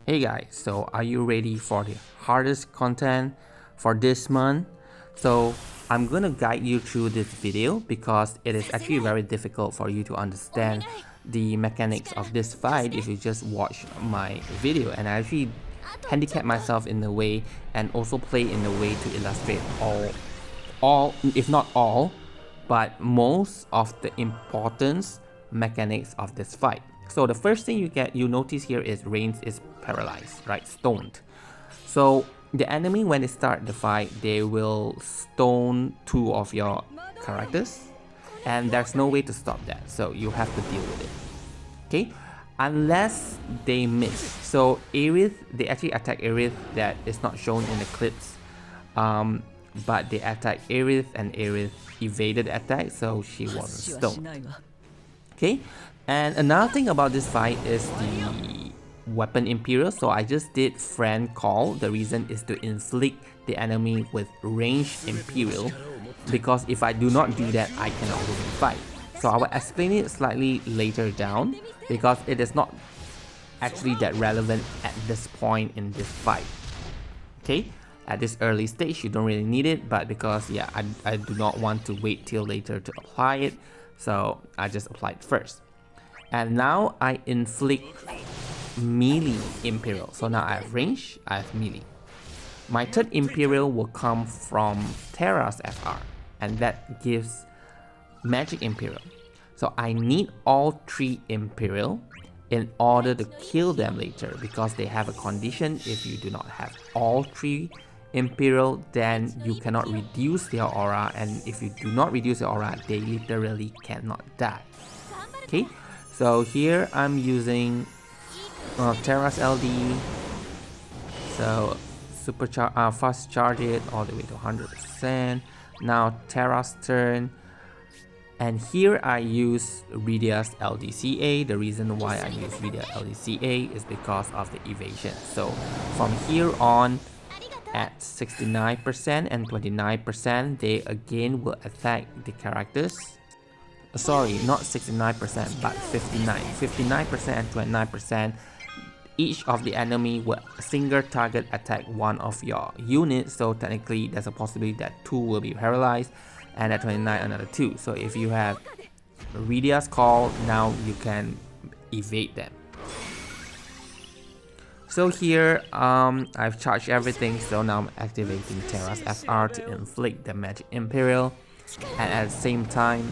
Hey guys, so are you ready for the hardest content for this month? So I'm gonna guide you through this video because it is actually very difficult for you to understand the mechanics of this fight if you just watch my video, and I actually handicap myself in a way and also play in a way to illustrate all if not all, but most of the important mechanics of this fight. So the first thing you notice here is range is paralyzed, right? Stoned. So the enemy, when they start the fight, they will stone two of your characters, and there's no way to stop that. So you have to deal with it. Okay, unless they miss. So Aerith, they actually attack Aerith that is not shown in the clips. But they attacked Aerith and Aerith evaded the attack, so she wasn't stoned. Okay, and another thing about this fight is the weapon imperil. So I just did friend call. The reason is to inflict the enemy with range imperil, because if I do not do that, I cannot win the fight. So I will explain it slightly later down because it is not actually that relevant at this point in this fight. Okay, at this early stage you don't really need it, but because I do not want to wait till later to apply it, so I just applied first. And now I inflict melee imperil. So now I have range, I have melee. My third imperil will come from Terra's FR, and that gives magic imperil. So I need all three imperil in order to kill them later, because they have a condition. If you do not have all three imperil, then you cannot reduce their aura, and if you do not reduce their aura, they literally cannot die. Okay, so here I'm using Terra's LD, so fast charge it all the way to 100%. Now Terra's turn, and here I use Rydia's LDCA. The reason why I use Rydia's LDCA is because of the evasion. So from here on, at 69% and 29%, they again will attack the characters. Sorry, not 69%, but 59% and 29%. Each of the enemy will single target attack one of your units. So technically, there's a possibility that two will be paralyzed, and at 29 another two. So if you have Rydia's call, now you can evade them. So here I've charged everything, so now I'm activating Terra's FR to inflict the magic imperil, and at the same time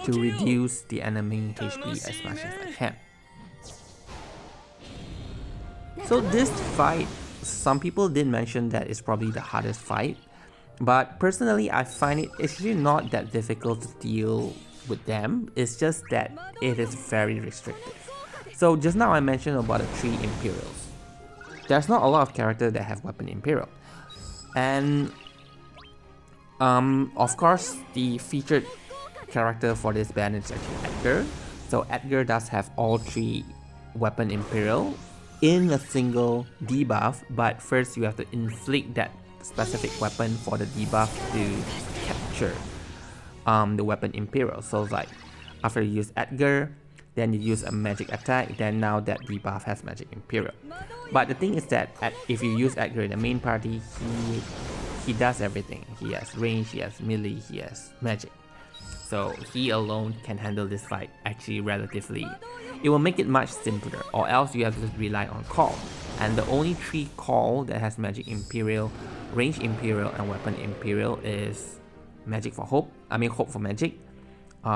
to reduce the enemy HP as much as I can. So this fight, some people did mention that it's probably the hardest fight, but personally I find it actually not that difficult to deal with them. It's just that it is very restrictive. So just now I mentioned about the three imperils. There's not a lot of characters that have weapon imperil, and of course the featured character for this band is actually Edgar. So Edgar does have all three weapon imperil in a single debuff, but first you have to inflict that specific weapon for the debuff to capture the weapon imperil. So like after you use Edgar, then you use a magic attack, then now that debuff has magic imperil. But the thing is that if you use Edgar in the main party, he does everything. He has range, he has melee, he has magic. So he alone can handle this fight actually relatively. It will make it much simpler, or else you have to just rely on call. And the only three call that has magic imperil, range imperil, and weapon imperil is magic for hope. Hope for magic,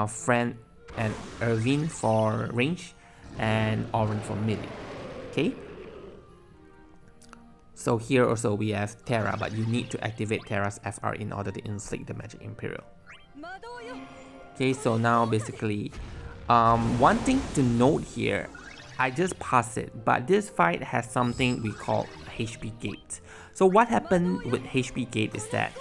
friend and Irvine for range, and Orange for melee. Okay. So here also we have Terra, but you need to activate Terra's FR in order to inflict the magic imperil. Okay, so now basically, one thing to note here, I just passed it, but this fight has something we call HP gate. So what happened with HP gate is that,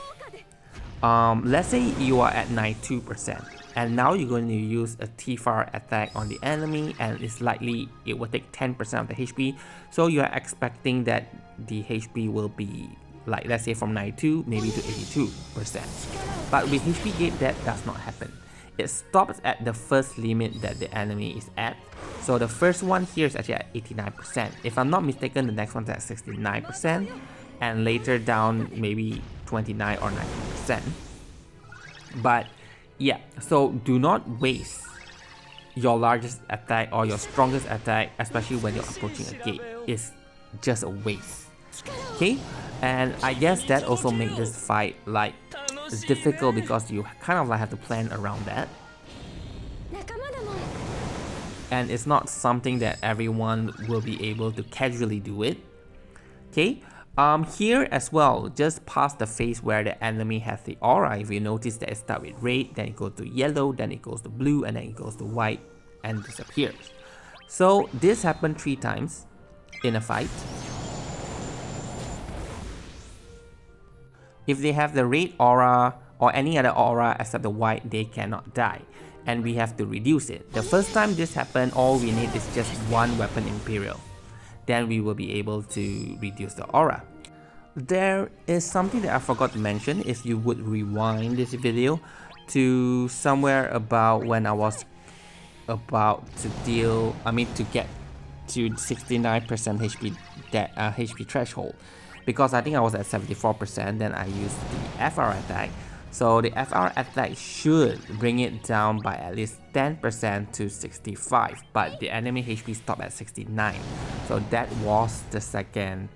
let's say you are at 92%, and now you're going to use a T-Far attack on the enemy, and it's likely it will take 10% of the HP. So you are expecting that the HP will be like, let's say from 92 maybe to 82%. But with HP gate, that does not happen. it stops at the first limit that the enemy is at. So the first one here is actually at 89%. If I'm not mistaken, the next one's at 69%, and later down maybe 29 or 90%. But yeah, so do not waste your largest attack or your strongest attack, especially when you're approaching a gate. It's just a waste. Okay, and I guess that also makes this fight like difficult because you kind of like have to plan around that. And it's not something that everyone will be able to casually do it. Okay, here as well, just past the phase where the enemy has the aura, if you notice that it starts with red, then it goes to yellow, then it goes to blue, and then it goes to white and disappears. So this happened 3 times in a fight. If they have the red aura or any other aura except the white, they cannot die. And we have to reduce it. The first time this happened, all we need is just 1 weapon imperil. Then we will be able to reduce the aura. There is something that I forgot to mention. If you would rewind this video to somewhere about when I was about to get to 69% HP threshold. Because I think I was at 74%, then I used the FR attack. So the FR attack should bring it down by at least 10% to 65, but the enemy HP stopped at 69. So that was the second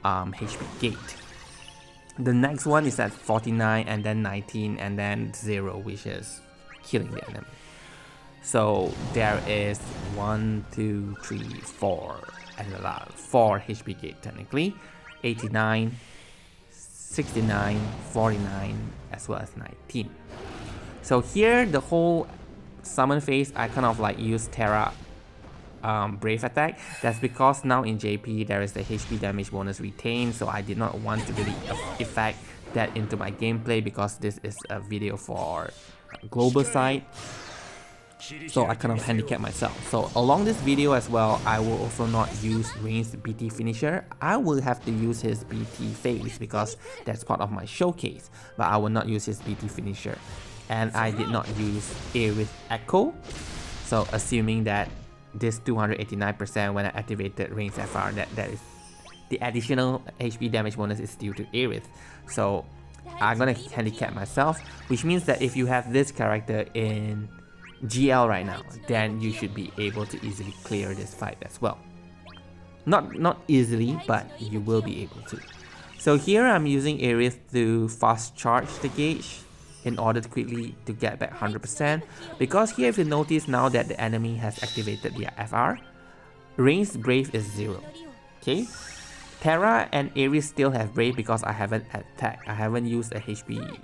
HP gate. The next one is at 49 and then 19 and then 0, which is killing the enemy. So there is 1, 2, 3, 4, and 4 HP gate technically. 89, 69, 49, as well as 19. So here, the whole summon phase, I kind of like use Terra Brave attack. That's because now in JP there is the HP damage bonus retained, so I did not want to really effect that into my gameplay because this is a video for global side. So I kind of handicap myself. So along this video as well, I will also not use Rain's BT finisher. I will have to use his BT phase because that's part of my showcase. But I will not use his BT finisher. And I did not use Aerith Echo. So assuming that this 289% when I activated Rain's FR, that is the additional HP damage bonus is due to Aerith. So I'm gonna handicap myself, which means that if you have this character in GL right now, then you should be able to easily clear this fight as well. Not easily, but you will be able to. So here I'm using Aerith to fast charge the gauge in order to quickly to get back 100%. Because here if you notice now that the enemy has activated their FR, Rain's Brave is 0. Okay? Terra and Aerith still have Brave because I haven't attacked. I haven't used a HP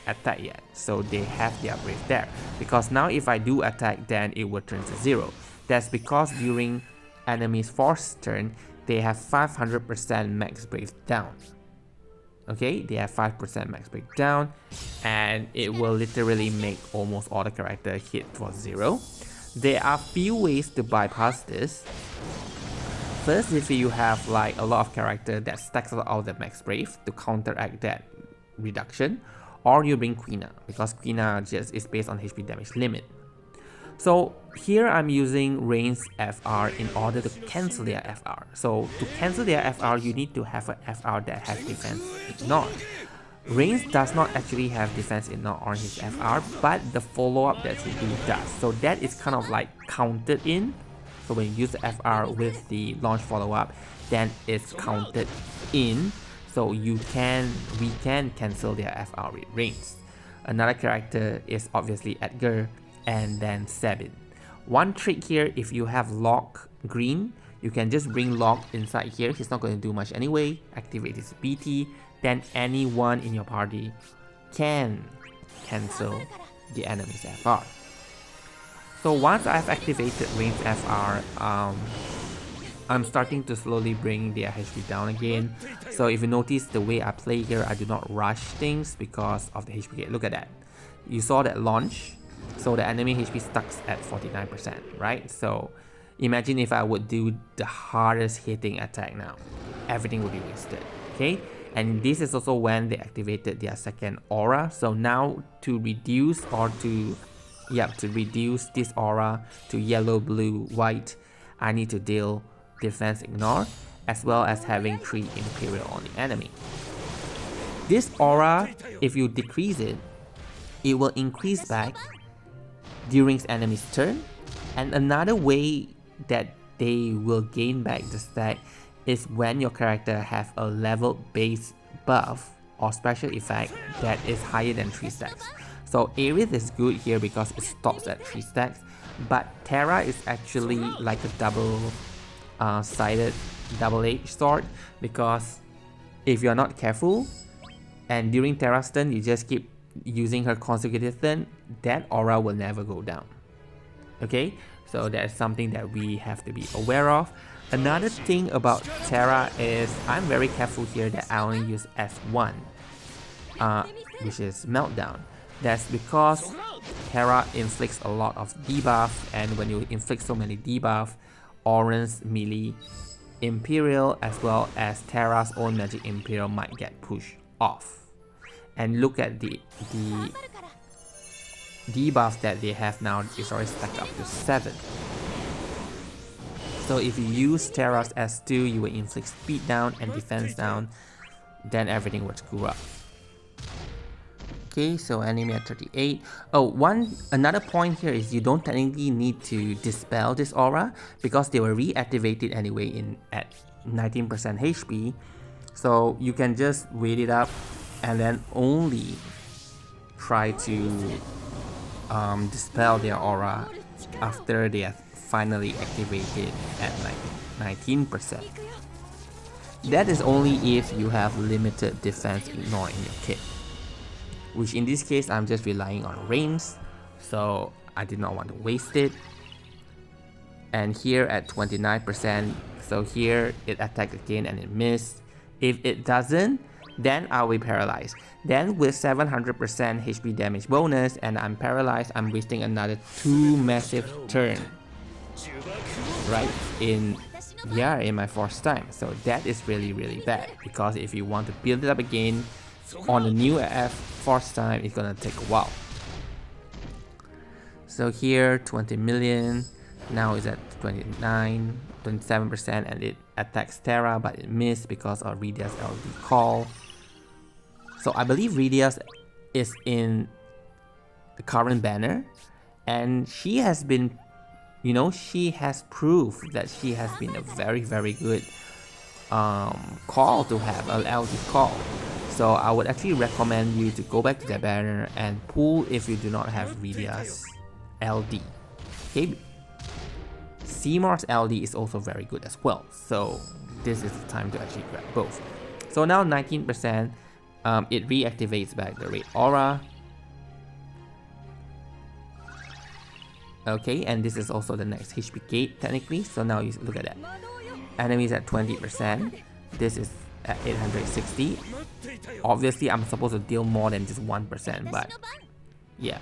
attack yet, so they have their Brave there. Because now if I do attack, then it will turn to 0. That's because during enemy's force turn, they have 500% max Brave down. Okay, they have 5% max Brave down, and it will literally make almost all the character hit for 0. There are few ways to bypass this. First, if you have like a lot of character that stacks out the max Brave to counteract that reduction, or you bring Quina, because Quina just is based on HP damage limit. So here I'm using Rain's FR in order to cancel their FR. So to cancel their FR, you need to have an FR that has defense ignore. Rain's does not actually have defense ignore on his FR, but the follow-up that he does. So that is kind of like counted in. So when you use the FR with the launch follow-up, then it's counted in. So we can cancel their FR with Rain's. Another character is obviously Edgar and then Sabin. One trick here, if you have Lock green, you can just bring Lock inside here. He's not going to do much anyway. Activate his BT, then anyone in your party can cancel the enemy's FR. So once I've activated Rain's FR, I'm starting to slowly bring their HP down again. So if you notice the way I play here, I do not rush things because of the HP gate. Look at that. You saw that launch. So the enemy HP stuck at 49%, right? So imagine if I would do the hardest hitting attack now. Everything would be wasted, okay? And this is also when they activated their second aura. So now to reduce or to to reduce this aura to yellow, blue, white, I need to deal defense ignore, as well as having 3 Imperial on the enemy. This aura, if you decrease it, it will increase back during enemy's turn, and another way that they will gain back the stack is when your character have a level base buff or special effect that is higher than 3 stacks. So Aerith is good here because it stops at 3 stacks, but Terra is actually like a double-sided, double-edged sword, because if you're not careful and during Terra's turn you just keep using her consecutive turn, that aura will never go down. Okay, so that's something that we have to be aware of. Another thing about Terra is I'm very careful here that I only use S1, which is Meltdown. That's because Terra inflicts a lot of debuff, and when you inflict so many debuff, Orange, melee, Imperial, as well as Terra's own magic Imperial might get pushed off. And look at the debuff that they have now is already stacked up to 7. So if you use Terra's S2, you will inflict speed down and defense down, then everything would screw up. Okay, so enemy at 38. Oh, another point here is you don't technically need to dispel this aura because they were reactivated anyway at 19% HP. So you can just wait it up and then only try to dispel their aura after they are finally activated at like 19%. That is only if you have limited defense ignore in your kit, which in this case I'm just relying on range, so I did not want to waste it. And here at 29%, so here it attacked again and it missed. If it doesn't, then I'll be paralyzed. Then with 700% HP damage bonus and I'm paralyzed, I'm wasting another 2 massive turn, right, in my first time. So that is really bad, because if you want to build it up again on the new F first time, it's gonna take a while. So here 20 million, now it's at 27%, and it attacks Terra, but it missed because of Ridia's LD call. So I believe Ridia's is in the current banner, and she has been, she has proved that she has been a very good call to have, a LD call. So I would actually recommend you to go back to the banner and pull if you do not have Ridia's LD. Okay, Seymour's LD is also very good as well, so this is the time to actually grab both. So now 19%, it reactivates back the red aura. Okay, and this is also the next HP gate technically, so now you look at that. Enemies at 20%, this is at 860. Obviously I'm supposed to deal more than just 1%, but yeah.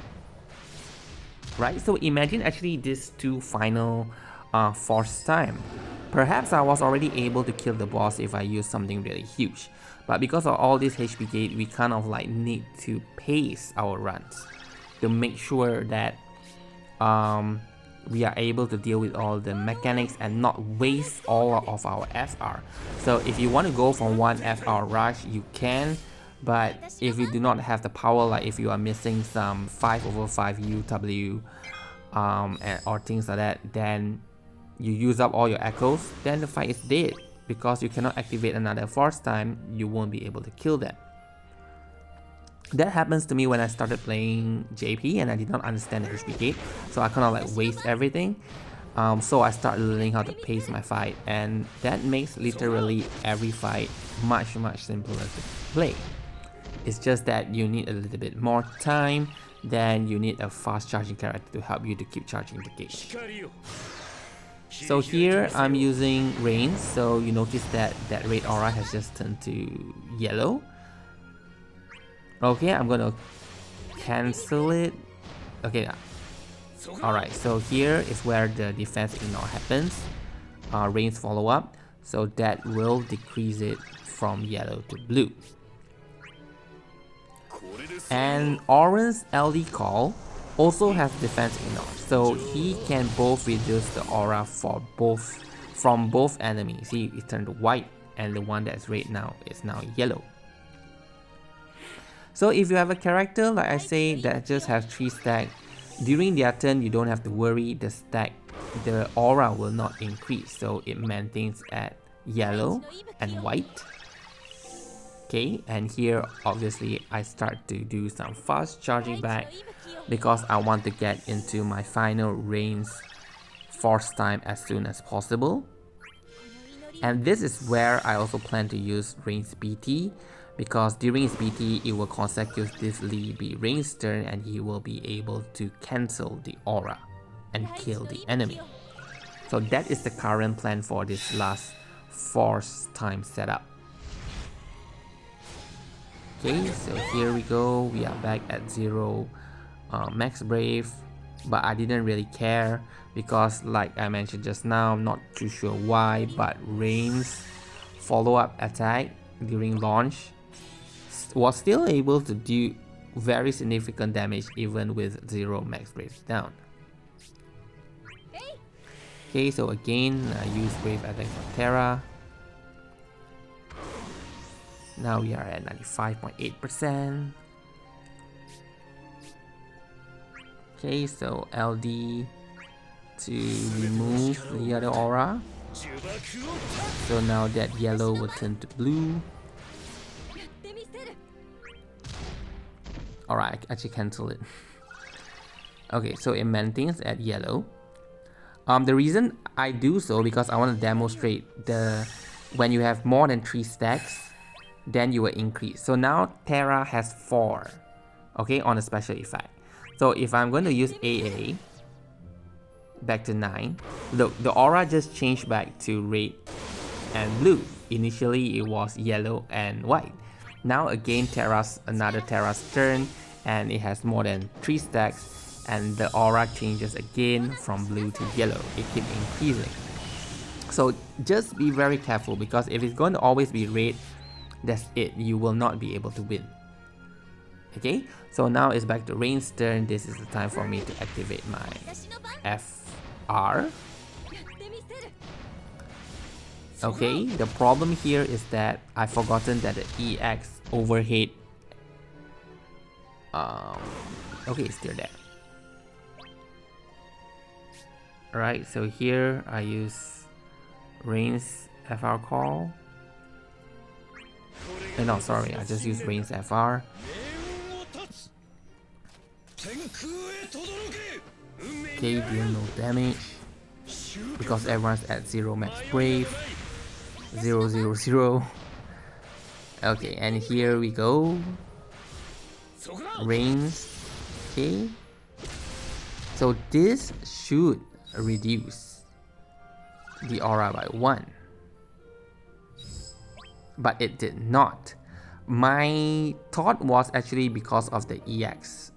Right, so imagine actually these 2 final first time. Perhaps I was already able to kill the boss if I use something really huge, but because of all this HP gate, we kind of like need to pace our runs to make sure that we are able to deal with all the mechanics and not waste all of our FR. So if you want to go for 1 FR rush, you can, but if you do not have the power, like if you are missing some 5/5 UW or things like that, then you use up all your echoes, then the fight is dead, because you cannot activate another first time, you won't be able to kill them. That happens to me when I started playing JP and I did not understand the HP gate, so I kind of like waste everything. So I started learning how to pace my fight, and that makes literally every fight much simpler to play. It's just that you need a little bit more time, then you need a fast charging character to help you to keep charging the gate. So here I'm using rain, so you notice that that red aura has just turned to yellow. Okay, I'm gonna cancel it. Okay, alright, so here is where the defense ignore happens. Rain's follow up, so that will decrease it from yellow to blue. And orange LD call also has defense ignore, so he can both reduce the aura from both enemies. See, it turned white, and the one that's red now is now yellow. So if you have a character, like I say, that just has 3 stack, during their turn you don't have to worry, the aura will not increase, so it maintains at yellow and white. Okay, and here obviously I start to do some fast charging back because I want to get into my final Rain's force time as soon as possible. And this is where I also plan to use Rain's BT, because during his BT it will consecutively be Rain's turn and he will be able to cancel the aura and kill the enemy. So that is the current plan for this last force time setup. Okay, so here we go, we are back at 0 max brave, but I didn't really care because, like I mentioned just now, I'm not too sure why, but Rain's follow-up attack during launch was still able to do very significant damage even with 0 max brave down. Okay, so again I use brave attack for Terra. Now we are at 95.8%. Okay, so LD to remove the other aura. So now that yellow will turn to blue. Alright, I actually cancel it. Okay, so it maintains at yellow. The reason I do so because I want to demonstrate when you have more than 3 stacks, then you will increase. So now Terra has 4, okay, on a special effect. So if I'm going to use AA back to 9, look, the aura just changed back to red and blue. Initially it was yellow and white. Now again another Terra's turn, and it has more than 3 stacks, and the aura changes again from blue to yellow. It keeps increasing. So just be very careful, because if it's going to always be red, that's it, you will not be able to win. Okay, so now it's back to Rain's turn. This is the time for me to activate my FR. Okay, the problem here is that I've forgotten that the EX overhead. Okay, it's still there. Alright, so here I use Rain's FR call. No, sorry, I just use Rain's FR. Okay, deal no damage because everyone's at 0 max brave. 0, 0, 0. Okay, and here we go. Rains. Okay. So this should reduce the aura by 1. But it did not. My thought was actually because of the EX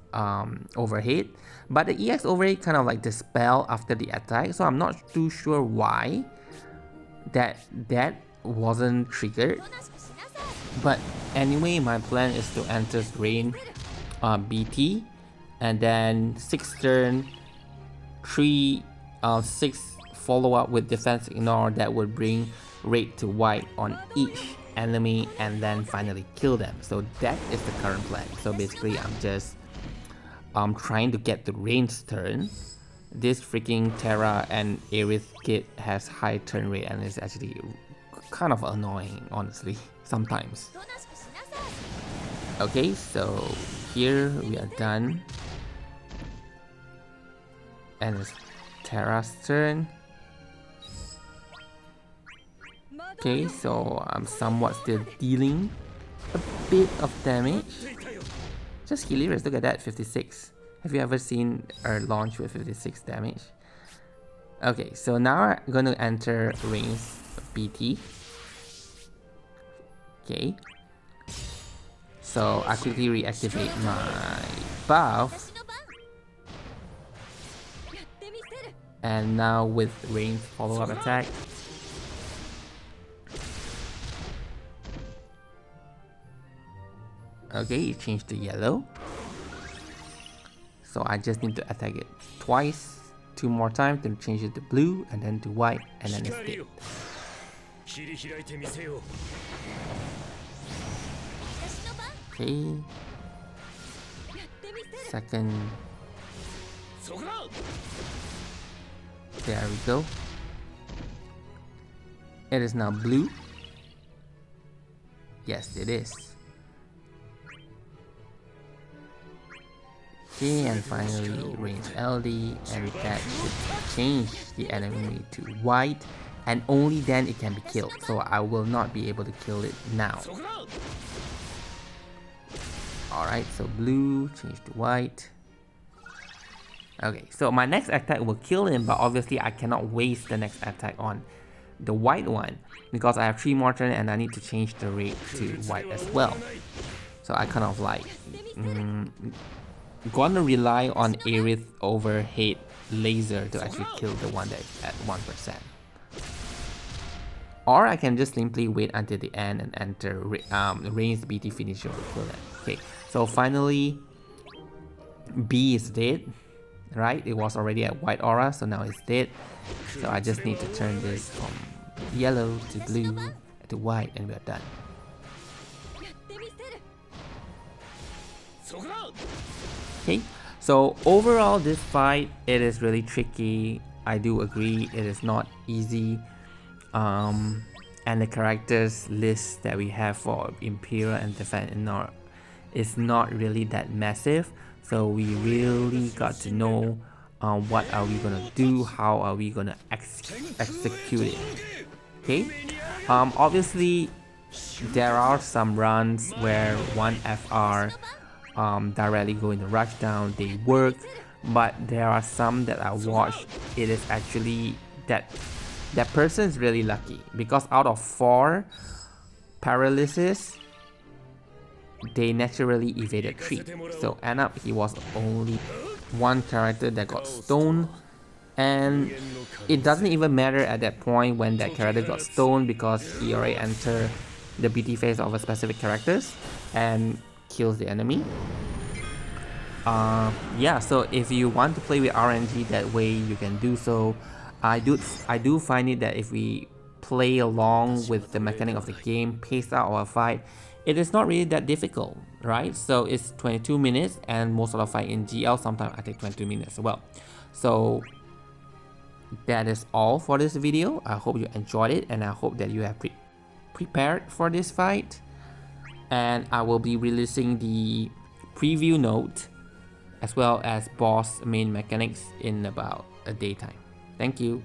overhead. But the EX overhead kind of like dispel after the attack. So I'm not too sure why that wasn't triggered. But anyway, my plan is to enter Rain BT, and then 6 turn, 6 follow up with defense ignore that would bring red to white on each enemy, and then finally kill them. So that is the current plan. So basically I'm just trying to get the Rain's turn. This freaking Terra and Aerith kit has high turn rate, and it's actually kind of annoying, honestly, sometimes. Okay, so here we are done, and it's Terra's turn. Okay, so I'm somewhat still dealing a bit of damage. Just hilarious, look at that, 56. Have you ever seen a launch with 56 damage? Okay, so now I'm going to enter Rain's BT. Okay. So I quickly reactivate my buff. And now with Rain's follow-up attack. Okay, it changed to yellow. So I just need to attack it twice, 2 more times to change it to blue and then to white, and then it's dead. Okay. Second. There we go. It is now blue. Yes, it is. Okay, and finally range LD, and that should change the enemy to white, and only then it can be killed. So I will not be able to kill it now. Alright, so blue, change to white. Okay, so my next attack will kill him, but obviously I cannot waste the next attack on the white one because I have 3 more turns and I need to change the rate to white as well. So I kind of like gonna rely on Aerith overhead laser to actually kill the one that is at 1%. Or I can just simply wait until the end and enter ranged BT finisher to kill it. Okay, so finally B is dead. Right, it was already at white aura, so now it's dead. So I just need to turn this from yellow to blue to white, and we're done. Okay, so overall this fight, it is really tricky. I do agree, it is not easy. And the characters list that we have for Imperial and Defense is not really that massive. So we really got to know what are we gonna do, how are we gonna execute it. Okay, obviously there are some runs where one FR directly go into rushdown, they work, but there are some that I watched, it is actually that person is really lucky because out of 4 paralysis, they naturally evaded 3. So end up he was only 1 character that got stoned, and it doesn't even matter at that point when that character got stoned because he already entered the BT phase of a specific characters and kills the enemy. Yeah, so if you want to play with RNG that way, you can do so. I do find it that if we play along with the mechanic of the game, pace out our fight, it is not really that difficult, right? So it's 22 minutes, and most of the fight in GL, sometimes I take 22 minutes as well. So that is all for this video. I hope you enjoyed it, and I hope that you have prepared for this fight. And I will be releasing the preview note as well as boss main mechanics in about a day time. Thank you.